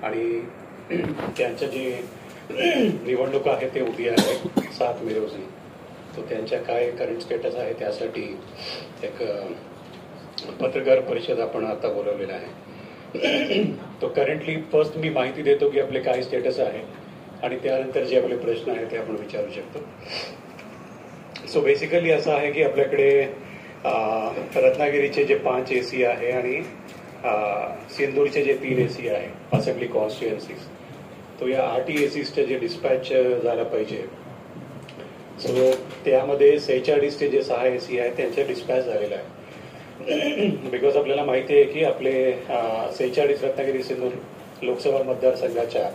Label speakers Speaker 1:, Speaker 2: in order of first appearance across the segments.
Speaker 1: आणि त्यांच्या जे निवडणुका आहे ते उद्या आहे 7 मे रोजी. तो त्यांच्या काय करंट स्टेटस आहे त्यासाठी एक पत्रकार परिषद आपण आता बोलवलेला आहे. तो करंटली फर्स्ट मी माहिती देतो की आपले काय स्टेटस आहे आणि त्यानंतर जे आपले प्रश्न आहेत ते आपण विचारू शकतो. सो बेसिकली असं आहे की आपल्याकडे रत्नागिरीचे जे 5 AC आहे आणि सिंदूरचे जे 3 AC आहे असेंब्ली कॉन्स्टिट्युएन्सीज, तो या 8 ACचे जे डिस्पॅच झाला पाहिजे. सो त्यामध्ये 46चे जे 6 AC आहेत त्यांचे डिस्पॅच झालेलं आहे. बिकॉज आपल्याला माहिती आहे की आपले 46 रत्नागिरी सिंदूर लोकसभा मतदारसंघाच्या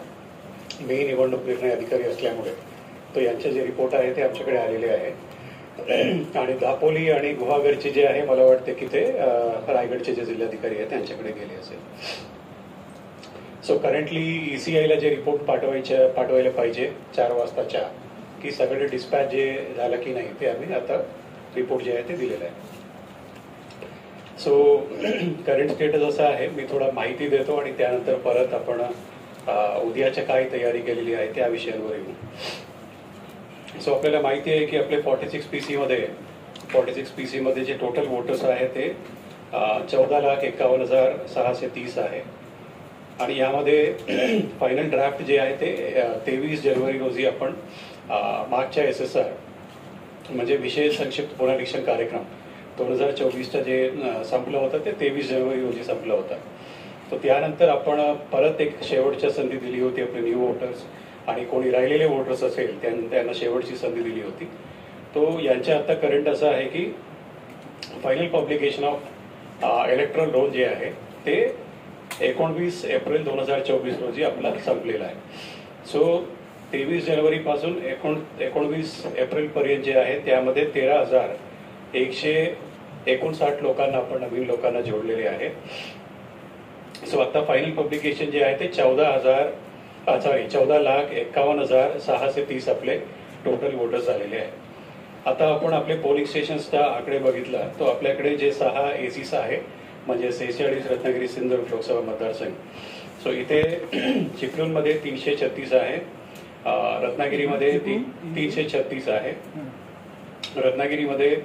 Speaker 1: मी निवडणूक निर्णय अधिकारी असल्यामुळे तो यांचे जे रिपोर्ट आहे ते आमच्याकडे आलेले आहे. आणि दापोली आणि गुहागरचे जे आहे मला वाटते की ते रायगडचे जे जिल्हाधिकारी आहेत त्यांच्याकडे गेले असेल. सो करंटली ECIला जे रिपोर्ट पाठवायला पाहिजे 4 वाजताच्या की सगळे डिस्पॅच जे झालं की नाही ते आम्ही आता रिपोर्ट जे आहे ते दिलेलं आहे. सो करंट स्टेटस असं आहे, मी थोडा माहिती देतो आणि त्यानंतर परत आपण उद्याच्या काय तयारी केलेली आहे त्या विषयांवर येऊ. सो आपल्याला माहिती आहे की आपले 46 PC मध्ये जे टोटल वोटर्स आहे ते 14,51,630 आहे. आणि यामध्ये फायनल ड्राफ्ट जे आहे ते 23 जानेवारी रोजी आपण मागच्या SSR म्हणजे विशेष संक्षिप्त पुनरीक्षण कार्यक्रम 2024चा जे संपलं होतं ते 23 जानेवारी रोजी संपलं होतं. तर त्यानंतर आपण परत एक शेवटच्या संधी दिली होती आपले न्यू वोटर्स आणि कोणी राहिलेले वोटर्स असेल त्यांना शेवटची संधी दिली होती. तो यांच्या आता करंट असं आहे की final publication of erectile role जे आहे ते 19 एप्रिल 2024 रोजी आपला संपलेला आहे. सो 23 जानेवारी पासून 19 एप्रिल पर्यंत जे आहे त्यामध्ये 13,159 लोकांना आपण नवीन लोकांना जोडलेले आहे. सो आता फायनल पब्लिकेशन जे आहे ते 14,51,630 आपले टोटल वोटर्स झालेले आहेत. आता आपण आपले पोलिंग स्टेशन्सचा आकडे बघितला तो आपल्याकडे जे 6 ACs आहे म्हणजे 46 रत्नागिरी सिंधूर लोकसभा मतदारसंघ. सो इथे चिपळूणमध्ये 336 आहे, रत्नागिरीमध्ये 336 आहे, रत्नागिरीमध्ये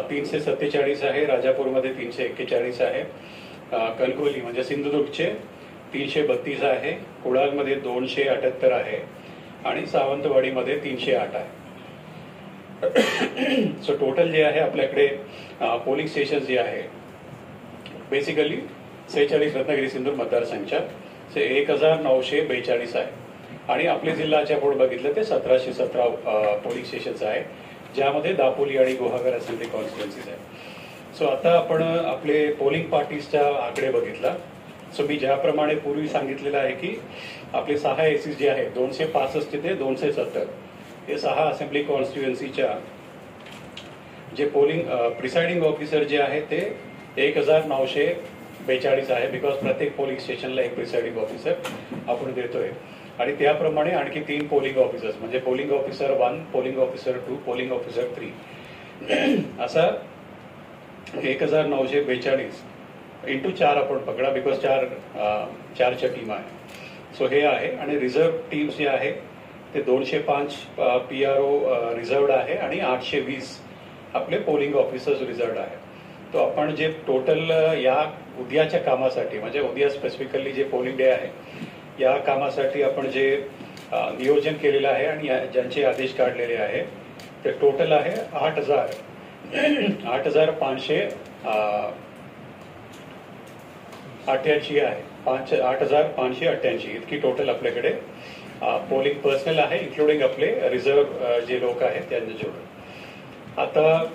Speaker 1: 347 आहे, राजापूरमध्ये 341 आहे, कणकवली म्हणजे सिंधुदुर्गचे 332 आहे, कुडाळमध्ये 278 आहे आणि सावंतवाडीमध्ये 308 आहे. सो टोटल जे आहे आपल्याकडे पोलिंग स्टेशन जे आहे बेसिकली 46 रत्नागिरी सिंधूर मतदारसंघच्या 1,942 आहे आणि आपले जिल्ह्याच्या बोर्ड बघितलं ते 1,717 पोलिंग स्टेशन्स आहे ज्यामध्ये दापोली आणि गुहागर असेंब्ली कॉन्स्टिट्युएन्सीज आहे. सो आता आपण आपले पोलिंग पार्टीजच्या आकडे बघितला. सो मी ज्याप्रमाणे पूर्वी सांगितलेलं आहे की आपले 6 ACs जे आहे 265 ते 270 हे 6 असेंब्ली कॉन्स्टिट्युएन्सीच्या जे पोलिंग प्रिसाइडिंग ऑफिसर जे आहे ते 1,942 आहे. बिकॉज प्रत्येक पोलिंग स्टेशनला एक प्रिसाइडिंग ऑफिसर आपण देतोय आणि त्याप्रमाणे आणखी 3 पोलिंग ऑफिसर्स म्हणजे polling officer 1, polling officer 2, polling officer 3 असा 1,942 इंटू 4 आपण पकडा बिकॉज 4च्या टीम आहे. सो हे आहे आणि रिझर्व्ह टीम्स जे आहे ते 205 PRO रिझर्व्ड आहे आणि 820 आपले पोलिंग ऑफिसर्स रिझर्व्ड आहे. तो आपण जे टोटल या उद्याच्या कामासाठी म्हणजे उद्या स्पेसिफिकली जे पोलिंग डे आहे या कामासाठी आपण जे नियोजन केलेलं आहे आणि ज्यांचे आदेश काढलेले आहे ते टोटल आहे 8,588 आहे. 8,588 इतकी टोटल आपल्याकडे पोलिंग पर्सनल आहे इन्क्लुडिंग आपले रिझर्व्ह जे लोक आहेत त्यांना जोडून. आता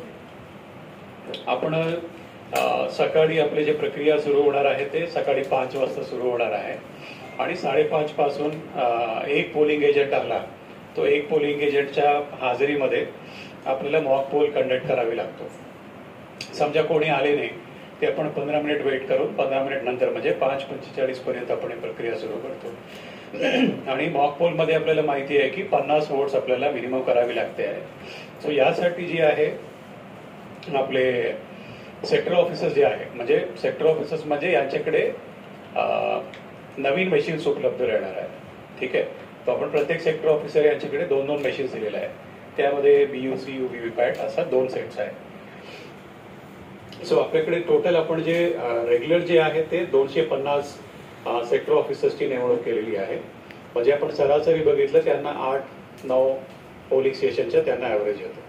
Speaker 1: आपण सकाळी आपले जे प्रक्रिया सुरू होणार आहे ते सकाळी 5 वाजता सुरू होणार आहे आणि 5:30 पासून एक पोलिंग एजंट आला तो एक पोलिंग एजंटच्या हाजरीमध्ये आपल्याला मॉक पोल कंडक्ट करावी लागतो. समजा कोणी आले नाही ते आपण 15 मिनिट वेट करून 15 मिनिट नंतर म्हणजे 5:45 पर्यंत आपण प्रक्रिया सुरू करतो. आणि मॉक पोल मध्ये आपल्याला माहिती आहे की 50 वोट्स आपल्याला मिनिमम करावी लागते आहे. सो यासाठी जी आहे आपले सेक्टर ऑफिसर्स जे आहे म्हणजे सेक्टर ऑफिसर्स म्हणजे यांच्याकडे नवीन मशीन्स उपलब्ध राहणार आहेत. ठीक आहे. तो आपण प्रत्येक सेक्टर ऑफिसर यांच्याकडे 2-2 मशीन्स दिलेले आहेत. त्यामध्ये BUCU व्हीव्हीपॅट असा 2 सेट्स आहेत. सो आपल्याकडे टोटल आपण जे रेग्युलर जे आहे ते 250 सेक्टर ऑफिसर्सची नेमणूक केलेली आहे. म्हणजे आपण सरासरी बघितलं त्यांना 8-9 पोलिंग स्टेशनच्या त्यांना ॲव्हरेज येतो.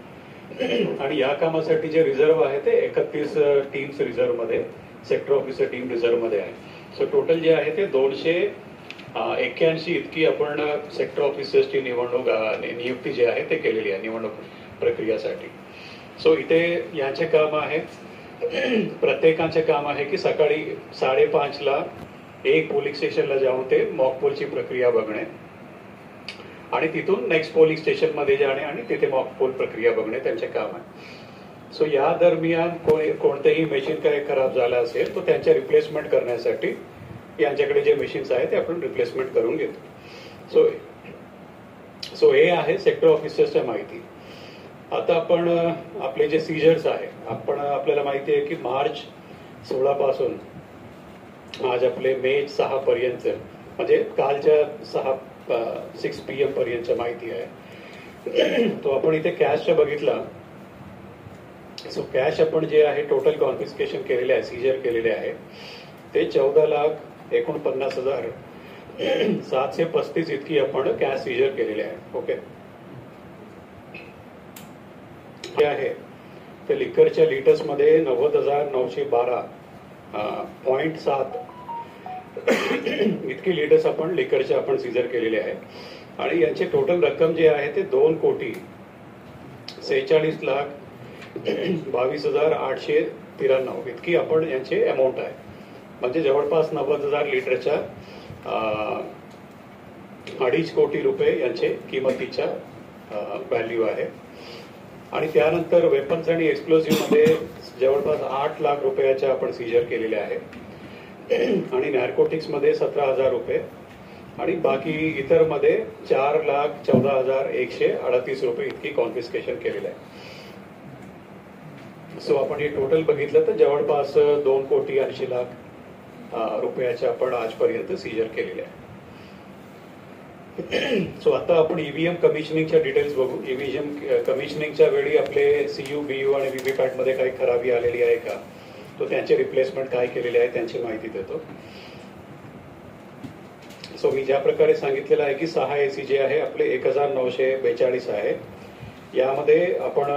Speaker 1: आणि या कामासाठी जे रिझर्व्ह आहे ते 31 टीम्स रिझर्व्हमध्ये, सेक्टर ऑफिसर टीम रिझर्व्हमध्ये आहे. सो टोटल जे आहे ते 281 इतकी आपण सेक्टर ऑफिसर्सची नियुक्ती जी आहे ते केलेली आहे निवडणूक प्रक्रियासाठी. सो इथे यांचे काम आहे, प्रत्येकाचे काम आहे की सकाळी 5:30ला एक पोलिंग स्टेशनला जाऊन ते मॉक पोलची प्रक्रिया बघणे आणि तिथून नेक्स्ट पोलिंग स्टेशनमध्ये जाणे आणि तिथे मॉक पोल प्रक्रिया बघणे त्यांचे काम आहे. सो या दरम्यान कोणतेही मशीन काय खराब झालं असेल तर त्यांच्या रिप्लेसमेंट करण्यासाठी यांच्याकडे जे मशीन्स आहेत ते आपण रिप्लेसमेंट करून घेतो. सो हे आहे सेक्टर ऑफिसर्सच्या माहिती. आता आपण आपले जे सीजर्स आहे, आपल्याला माहिती आहे की मार्च 16 पासून आज आपले मे 6 पर्यंत, म्हणजे कालच्या 6 PM पर्यंतच्या माहिती आहे. तो आपण इथे कॅशचं बघितला. सो कॅश आपण जे आहे टोटल कॉन्फिस्केशन केलेले आहे, सीजर केलेले आहे ते 14,49,735 इतकी आपण कॅश सीजर केलेले आहे. ओके. हे आहे ते लिक्करच्या लिटर्समध्ये 90,912.7 इतकी लिटर्स आपण लिक्करच्या आपण सीजर केलेले आहे. आणि यांची टोटल रक्कम जी आहे ते 2,46,22,893 इतकी आपण यांची अमाऊंट आहे. म्हणजे जवळपास 90,000 लिटरच्या 2.5 कोटी रुपये यांचे किमतीच्या व्हॅल्यू आहे. आणि त्यानंतर वेपन्स आणि एक्सप्लोसिव्ह मध्ये जवळपास 8 लाख रुपयाच्या आपण सीजर केलेल्या आहे. आणि नॅर्कोटिक्स मध्ये 17,000 रुपये आणि बाकी इतर मध्ये 4,14,138 रुपये इतकी कॉन्फिस्केशन केलेलं आहे. सो आपण हे टोटल बघितलं तर जवळपास 2,80,00,000 रुपयाच्या आपण आजपर्यंत सीजर केलेले आहे. सो आता आपण ईव्हीएम कमिशनिंगच्या डिटेल्स बघू. ईव्हीएम कमिशनिंगच्या वेळी आपले CU, BU आणि व्हीव्हीपॅट मध्ये काही खराबी आलेली आहे का, तो त्यांचे रिप्लेसमेंट काय केलेले आहे त्यांची माहिती देतो. सो मी ज्या प्रकारे सांगितलेलं आहे की 6 AC जे आहे आपले 1,942 आहे. यामध्ये आपण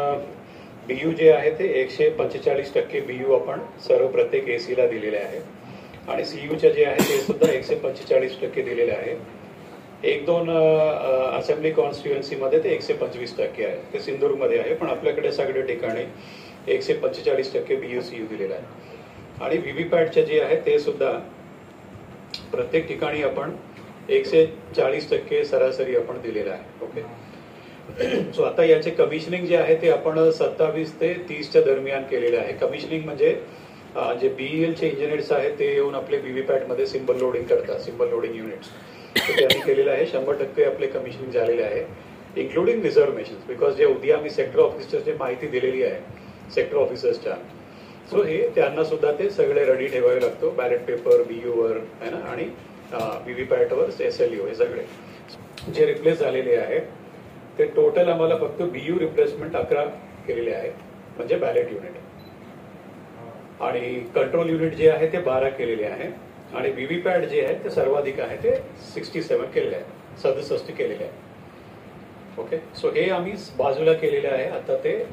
Speaker 1: BU जे आहे ते 145% BU आपण सर्व प्रत्येक AC ला दिलेले आहे. आणि CUच्या जे आहे ते सुद्धा 145% दिलेले आहे. 1-2 असेंब्ली कॉन्स्टिट्युएन्सीमध्ये ते 125% आहे. ते सिंधुदुर्गमध्ये आहे, पण आपल्याकडे सगळ्या ठिकाणी 145% BU CU दिलेला आहे. आणि व्हीव्हीपॅटचे जे आहे ते सुद्धा प्रत्येक ठिकाणी आपण 140% सरासरी आपण दिलेला आहे. ओके. सो आता याचे कमिशनिंग जे आहे ते आपण 27 ते 30च्या दरम्यान केलेले आहे. कमिशनिंग म्हणजे जे BELचे इंजिनियर्स आहेत ते येऊन आपले व्हीव्हीपॅट मध्ये सिम्बल लोडिंग करतात, सिम्बल लोडिंग युनिट्स त्यांनी केलेलं आहे. 100% आपले कमिशनिंग झालेले आहे, इन्क्लुडिंग रिझर्वेशन. बिकॉज जे उद्या आम्ही सेक्टर ऑफिसर्सची माहिती दिलेली आहे सेक्टर ऑफिसर्सच्या, सो हे त्यांना सुद्धा ते सगळे रेडी ठेवावे लागतो. बॅलेट पेपर BU वर आहे ना, आणि व्हीव्हीपॅटवर SLU हे सगळे जे रिप्लेस झालेले आहे ते टोटल आम्हाला फक्त BU रिप्लेसमेंट 11 केलेले आहे, म्हणजे बॅलेट युनिट. आणि कंट्रोल युनिट जे आहे ते 12 केलेले आहे. आणि व्हीव्हीपॅट जे आहे ते सर्वाधिक आहे ते 67 केलेले आहे, 67 केलेले आहे. ओके. सो हे आम्ही बाजूला केलेले आहे. आता ते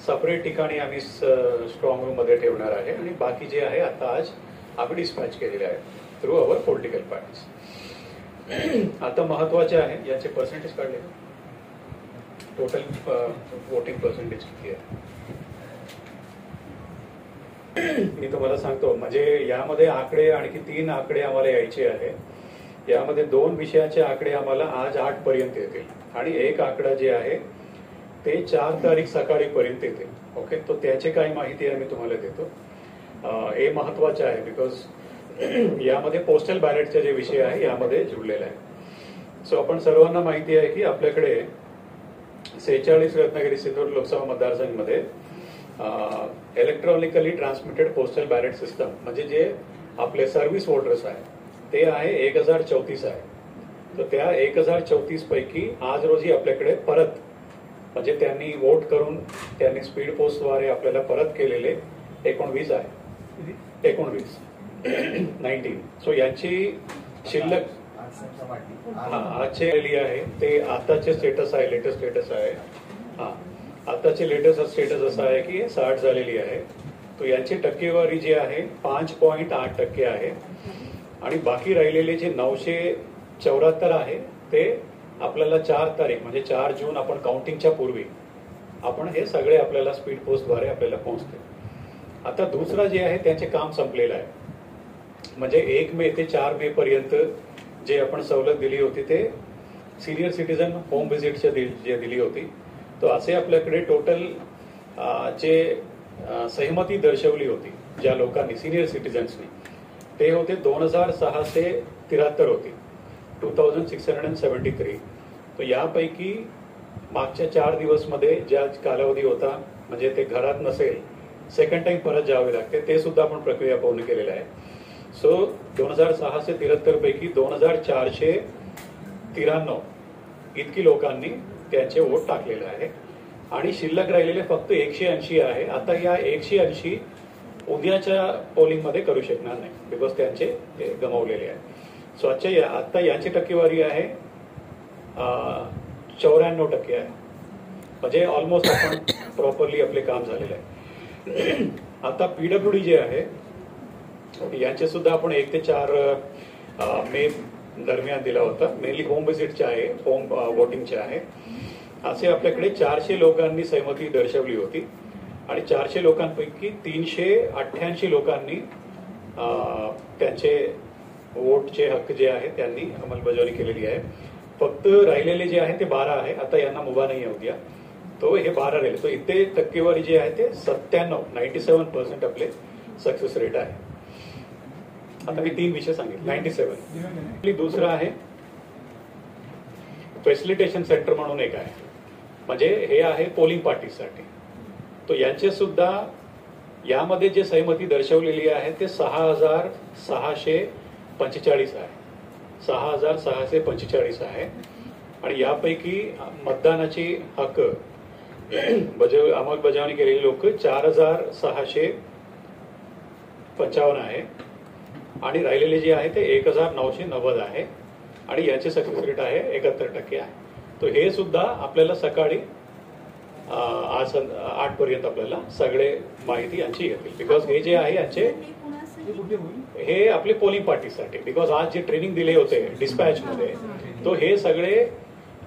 Speaker 1: सेपरेट ठिकाणी आम्ही स्ट्रॉंग रूम मध्ये ठेवणार आहे. आणि बाकी जे आहे आता आज आम्ही डिस्पॅच केलेले आहे थ्रू अवर पॉलिटिकल पार्टीज. आता महत्वाचे आहे याचे पर्सेंटेज काढले, टोटल वोटिंग पर्सेंटेज किती आहे मी तुम्हाला सांगतो. म्हणजे यामध्ये आकडे आणखी 3 आकडे आम्हाला यायचे आहे. यामध्ये 2 विषयाचे आकडे आम्हाला आज 8 पर्यंत येतील आणि एक आकडा जे आहे ते 4 तारीख सकाळी पर्यंत येतील. ओके. तो त्याची काही माहिती आहे मी तुम्हाला देतो. हे महत्वाचे आहे बिकॉज यामध्ये पोस्टल बॅलेटचे जे विषय आहे यामध्ये जुळलेला आहे. सो आपण सर्वांना माहिती आहे की आपल्याकडे 46 रत्नागिरी सिंधुदुर्ग लोकसभा मतदारसंघामध्ये electronically transmitted postal ballot system, म्हणजे जे आपले सर्व्हिस वोटर्स आहेत ते आहे 1034 आहे. तर त्या 1034 पैकी आज रोजी आपल्याकडे परत म्हणजे त्यांनी वोट करून त्यांनी स्पीड पोस्टद्वारे आपल्याला परत केलेले 19 आहे. 19 सो यांची शिल्लक आजचे आहे ते आताचे स्टेटस आहे, लेटेस्ट स्टेटस आहे. आताचे लेटेस्ट स्टेटस असं आहे की 60 झालेली आहे. तो यांची टक्केवारी जी आहे 5.8% आहे. आणि बाकी राहिलेले जे 974 आहे ते आपल्याला 4 तारीख म्हणजे 4 जून आपण काउंटिंगच्या पूर्वी आपण हे सगळे आपल्याला स्पीड पोस्टद्वारे आपल्याला पोहोचते. आता दुसरं जे आहे त्यांचे काम संपलेलं आहे. म्हणजे 1 मे ते 4 मे पर्यंत जे आपण सवलत दिली होती ते सिनियर सिटीजन होम व्हिजिटच्या जे दिली होती. तो असे आपल्याकडे टोटल जे सहमती दर्शवली होती ज्या लोकांनी सिनियर सिटीजन्सनी ते होते 2673 होती. 2673. तर यापैकी मागच्या 4 दिवसमध्ये ज्या कालावधी होता म्हणजे ते घरात नसेल सेकंड टाइम परत जावे लागते ते सुद्धा आपण प्रक्रिया पूर्ण केलेलं आहे. सो 2673 पैकी 2493 इतकी लोकांनी त्यांचे वोट टाकलेले आहे. आणि शिल्लक राहिलेले फक्त 180 आहे. आता या 180 उद्याच्या पोलिंगमध्ये करू शकणार नाही बिकॉज त्यांचे ते गमावलेले आहे. सो आता यांची टक्केवारी आहे 94% आहे. म्हणजे ऑलमोस्ट आपण प्रॉपरली आपले काम झालेलं आहे. आता पीडब्ल्यूडी जे आहे यांचे सुद्धा आपण 1 ते 4 मे दरम्यान दिला होता. मेनली होम व्हिजिटचे आहे, होम वोटिंगचे आहे. असे आपल्याकडे 400 लोकांनी सहमती दर्शवली होती. आणि 400 लोकांपैकी 388 लोकांनी त्यांचे वोटचे हक्क जे आहे त्यांनी अंमलबजावणी केलेली आहे. फक्त राहिलेले जे आहे ते 12 आहे. आता यांना मुभा नाही आहे उद्या. तो हे 12 राहिले. तो इथे टक्केवारी जी आहे ते 97% आपले सक्सेस रेट आहे. आता मी 3 विषय सांगितले. 97. दुसरं आहे फॅसिलिटेशन सेंटर म्हणून एक आहे. म्हणजे हे आहे पोलिंग पार्टीसाठी. तो यांचे सुद्धा यामध्ये जे सहमती दर्शवलेली आहे ते 6645 आहे. 6645 आहे. आणि यापैकी मतदानाची हक्क अंमलबजावणी केलेली लोक 4655 आहे. आणि राहिलेले जे आहे ते 1990 आहे. आणि याचे सक्सेस रेट आहे 71% आहे. तो हे सुद्धा आपल्याला सकाळी आज 8 पर्यंत आपल्याला सगळे माहिती यांची येतील. बिकॉज हे जे आहे यांचे हे आपले पोलिंग पार्टीसाठी बिकॉज आज जे ट्रेनिंग दिले होते डिस्पॅच मध्ये तो हे सगळे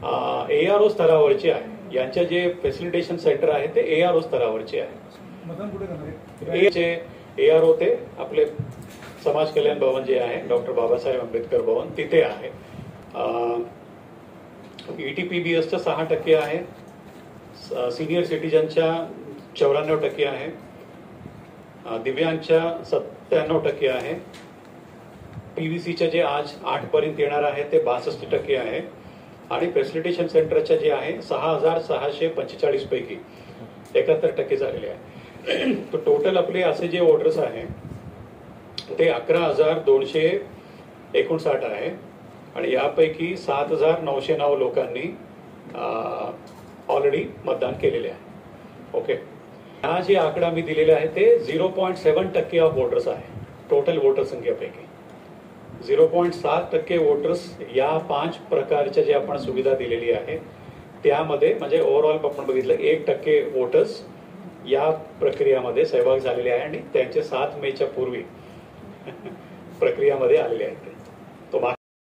Speaker 1: ARO स्तरावरचे आहे. यांचे जे फॅसिलिटेशन सेंटर आहे ते ARO स्तरावरचे आहे. ARO ते आपले समाज कल्याण भवन जे आहे डॉक्टर बाबासाहेब आंबेडकर भवन तिथे आहे. ETPBSच्या 6% आहे. सिनियर सिटीजनच्या 94% आहे. दिव्यांगच्या 97% आहे. PVCच्या जे आज 8 पर्यंत येणार आहे ते 62% आहे. आणि फॅसिलिटेशन सेंटरच्या जे आहे 6645 पैकी 71% झालेले आहे. तर टोटल आपले असे जे वोटर्स आहे ते 11,259 आहे. आणि यापैकी 7,909 लोकांनी ऑलरेडी मतदान केलेले आहे. ओके. हा जे आकडा मी दिलेला आहे ते 0.7% ऑफ वोटर्स आहे टोटल वोटर संख्येपैकी. 0.7% वोटर्स या 5 प्रकारच्या जे आपण सुविधा दिलेली आहे त्यामध्ये म्हणजे ओव्हरऑल आपण बघितलं 1% वोटर्स या प्रक्रियामध्ये सहभाग झालेले आहे आणि त्यांचे 7 मेच्या पूर्वी प्रक्रियामध्ये आलेले आहेत.